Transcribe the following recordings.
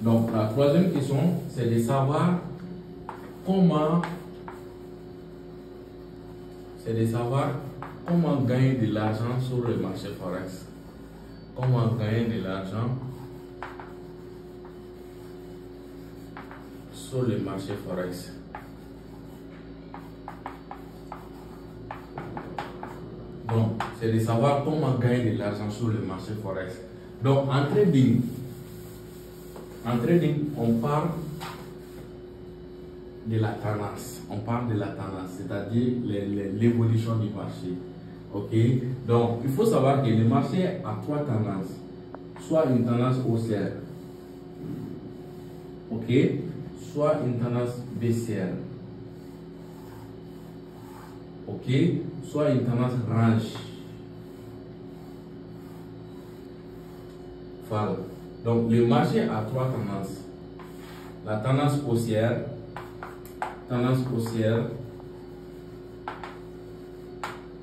Donc, la troisième question, c'est de savoir comment gagner de l'argent sur le marché Forex. Comment gagner de l'argent sur le marché Forex. Donc, c'est de savoir comment gagner de l'argent sur le marché Forex. Donc, en trading, on parle de la tendance. On parle de la tendance, c'est-à-dire l'évolution du marché. Ok? Donc, il faut savoir que le marché a trois tendances. Soit une tendance haussière, ok? Soit une tendance baissière, ok? Soit une tendance range. Voilà. Donc, le marché a trois tendances. La tendance haussière,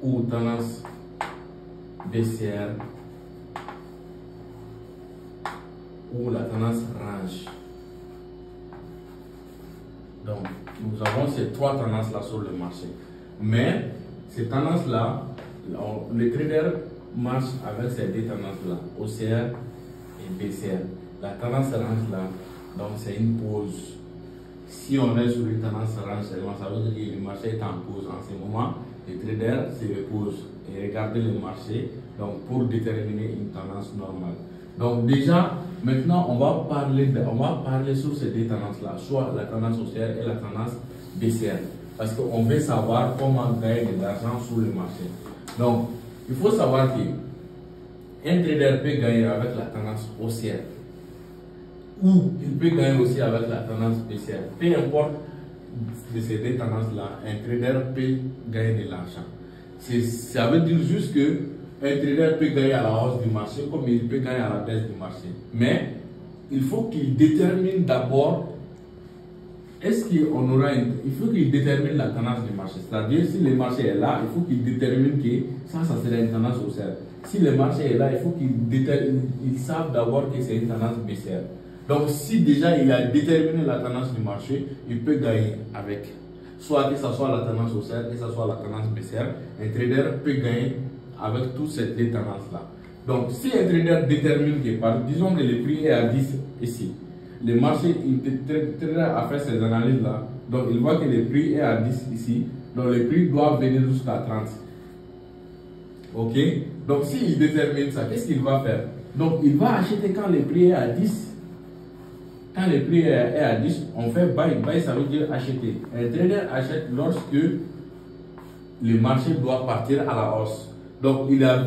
ou tendance baissière, ou la tendance range. Donc, nous avons ces trois tendances-là sur le marché. Mais ces tendances-là, les traders marchent avec ces deux tendances-là, haussière et baissière. La tendance range là, donc c'est une pause. Si on est sur une tendance range, ça veut dire que le marché est en pause en ce moment. Les traders se reposent et regardent le marché donc pour déterminer une tendance normale. Donc déjà, maintenant on va parler sur ces deux tendances-là, soit la tendance haussière et la tendance baissière. Parce qu'on veut savoir comment gagner de l'argent sur le marché. Donc, il faut savoir qu'un trader peut gagner avec la tendance haussière ou il peut gagner aussi avec la tendance baissière. Peu importe de ces deux tendances-là, un trader peut gagner de l'argent. Ça veut dire juste que un trader peut gagner à la hausse du marché comme il peut gagner à la baisse du marché. Mais il faut qu'il détermine d'abord il faut qu'il détermine la tendance du marché. C'est-à-dire, si le marché est là, il faut qu'il détermine que ça sera une tendance haussière. Si le marché est là, il faut qu'il sache d'abord que c'est une tendance baissière. Donc, si déjà il a déterminé la tendance du marché, il peut gagner avec. Soit que ce soit la tendance haussière, que ce soit la tendance baissière, un trader peut gagner avec toutes ces deux tendances-là. Donc, si un trader détermine que, disons que le prix est à 10 ici, le marché, le trader a fait ces analyses-là, donc il voit que le prix est à 10 ici, donc le prix doit venir jusqu'à 30. Ok? Donc s'il détermine ça, qu'est-ce qu'il va faire? Donc il va acheter quand le prix est à 10. Quand le prix est à 10, on fait buy. Buy, ça veut dire acheter. Un trader achète lorsque le marché doit partir à la hausse. Donc il a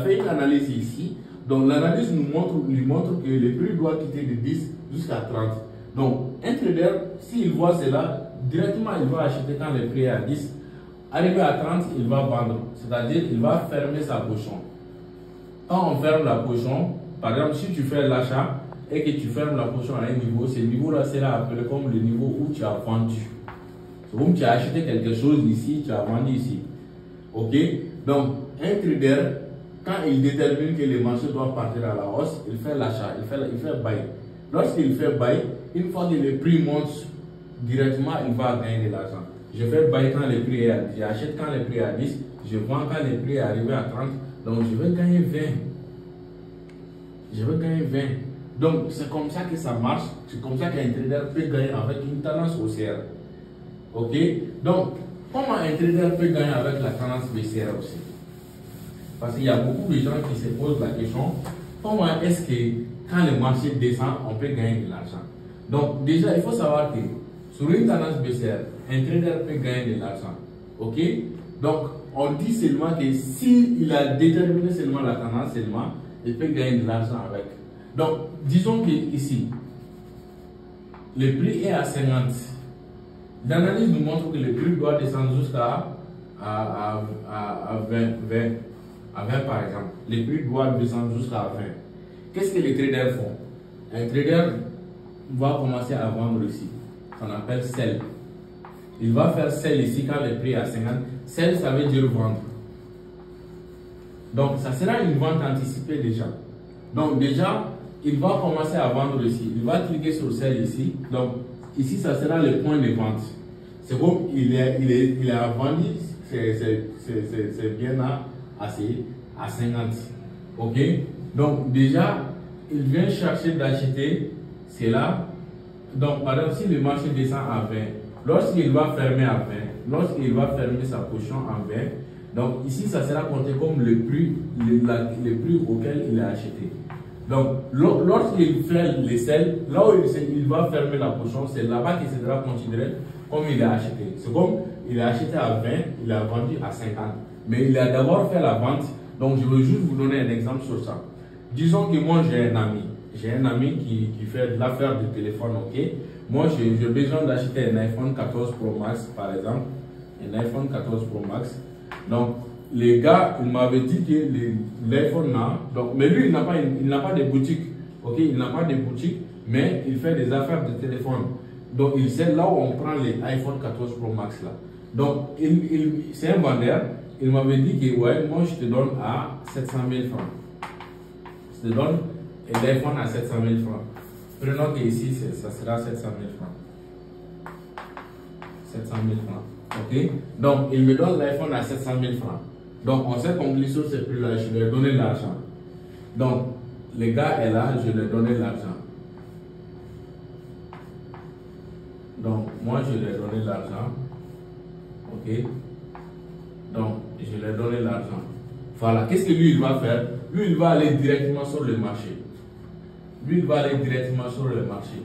fait une analyse ici. Donc l'analyse lui montre que le prix doit quitter de 10 jusqu'à 30. Donc un trader, s'il voit cela, directement il va acheter quand le prix est à 10. Arrivé à 30, il va vendre. C'est-à-dire qu'il va fermer sa position. Quand on ferme la position, par exemple, si tu fais l'achat et que tu fermes la position à un niveau, ce niveau-là sera appelé comme le niveau où tu as vendu. C'est comme tu as acheté quelque chose ici, tu as vendu ici. Ok? Donc, un trader, quand il détermine que le marché doit partir à la hausse, il fait l'achat, il fait buy. Lorsqu'il fait buy, une fois que le prix monte directement, il va gagner de l'argent. Je fais buy quand le prix est à 10, j'achète quand le prix est à 10, je vends quand le prix est arrivé à 30, donc je vais gagner 20. Je vais gagner 20. Donc c'est comme ça que ça marche, c'est comme ça qu'un trader peut gagner avec une tendance haussière. Ok? Donc, comment un trader peut gagner avec la tendance baissière aussi? Parce qu'il y a beaucoup de gens qui se posent la question, comment est-ce que quand le marché descend, on peut gagner de l'argent? Donc déjà, il faut savoir que sur une tendance baissière, un trader peut gagner de l'argent. Ok? Donc, on dit seulement que s'il a déterminé seulement la tendance, il peut gagner de l'argent avec. Donc, disons que ici, le prix est à 50. L'analyse nous montre que le prix doit descendre jusqu'à 20 par exemple. Le prix doit descendre jusqu'à 20. Qu'est-ce que les traders font? Un trader va commencer à vendre ici. On appelle sell. Il va faire sell ici quand le prix est à 50. Sell, ça veut dire vendre. Donc, ça sera une vente anticipée déjà. Donc, déjà, il va commencer à vendre ici. Il va cliquer sur celle ici. Donc, ici, ça sera le point de vente. C'est comme il a vendu c'est bien à 50. Ok? Donc, déjà, il vient chercher d'acheter cela. Donc, par exemple, si le marché descend à 20, lorsqu'il va fermer à 20, lorsqu'il va fermer sa position à 20, donc ici, ça sera compté comme le prix auquel il a acheté. Donc, lorsqu'il fait les sels, là où il va fermer la position, c'est là-bas qu'il sera considéré comme il a acheté. C'est comme il a acheté à 20, il a vendu à 50. Mais il a d'abord fait la vente. Donc, je veux juste vous donner un exemple sur ça. Disons que moi, j'ai un ami. J'ai un ami qui fait de l'affaire de téléphone, ok? Moi, j'ai besoin d'acheter un iPhone 14 Pro Max, par exemple. Un iPhone 14 Pro Max. Donc, les gars, il m'avait dit que l'iPhone là, donc, mais lui, il n'a pas de boutique, ok? Il n'a pas de boutique, mais il fait des affaires de téléphone. Donc, il sait là où on prend les iPhone 14 Pro Max là. Donc, c'est un vendeur. Il m'avait dit que, ouais, moi, je te donne à 700 000 francs. Je te donne l'iPhone à 700 000 francs. Prenons que ici, ça sera 700 000 francs. 700 000 francs. Ok? Donc, il me donne l'iPhone à 700 000 francs. Donc, on s'est conclu sur ce prix-là. Je lui ai donné l'argent. Donc, le gars est là, je lui ai donné l'argent. Donc, moi, je lui ai donné l'argent. Ok? Donc, je lui ai donné l'argent. Voilà. Qu'est-ce que lui, il va faire? Lui, il va aller directement sur le marché. Lui, il va aller directement sur le marché.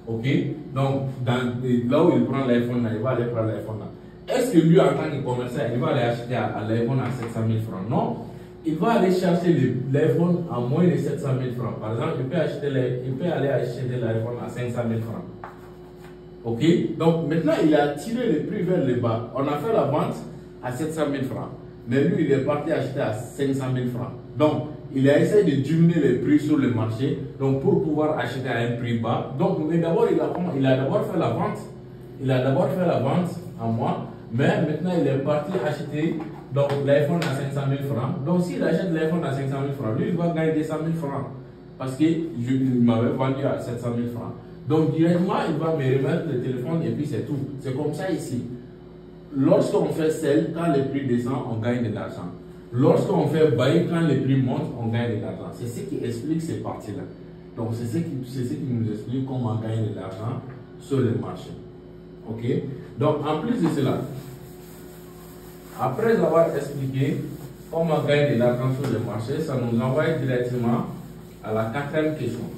Ok? Donc, là où il prend l'iPhone, il va aller prendre l'iPhone là. Est-ce que lui, en tant que commerçant, il va aller acheter à l'iPhone à 700 000 francs? Non. Il va aller chercher l'iPhone à moins de 700 000 francs. Par exemple, il peut aller acheter l'iPhone à 500 000 francs. Ok? Donc, maintenant, il a tiré le prix vers le bas. On a fait la vente à 700 000 francs. Mais lui, il est parti acheter à 500 000 francs. Donc, il a essayé de diminuer les prix sur le marché, donc pour pouvoir acheter à un prix bas. Donc, mais d'abord, il a d'abord fait la vente. Il a d'abord fait la vente à moi, mais maintenant, il est parti acheter l'iPhone à 500 000 francs. Donc, s'il achète l'iPhone à 500 000 francs, lui, il va gagner 200 000 francs. Parce qu'il m'avait vendu à 700 000 francs. Donc, directement, il va me remettre le téléphone et puis c'est tout. C'est comme ça ici. Lorsqu'on fait sell, quand le prix descend, on gagne de l'argent. Lorsqu'on fait buy, quand le prix monte, on gagne de l'argent. C'est ce qui explique ces parties-là. Donc, c'est ce qui nous explique comment gagner de l'argent sur le marché. Ok? Donc, en plus de cela, après avoir expliqué comment gagner de l'argent sur le marché, ça nous envoie directement à la quatrième question.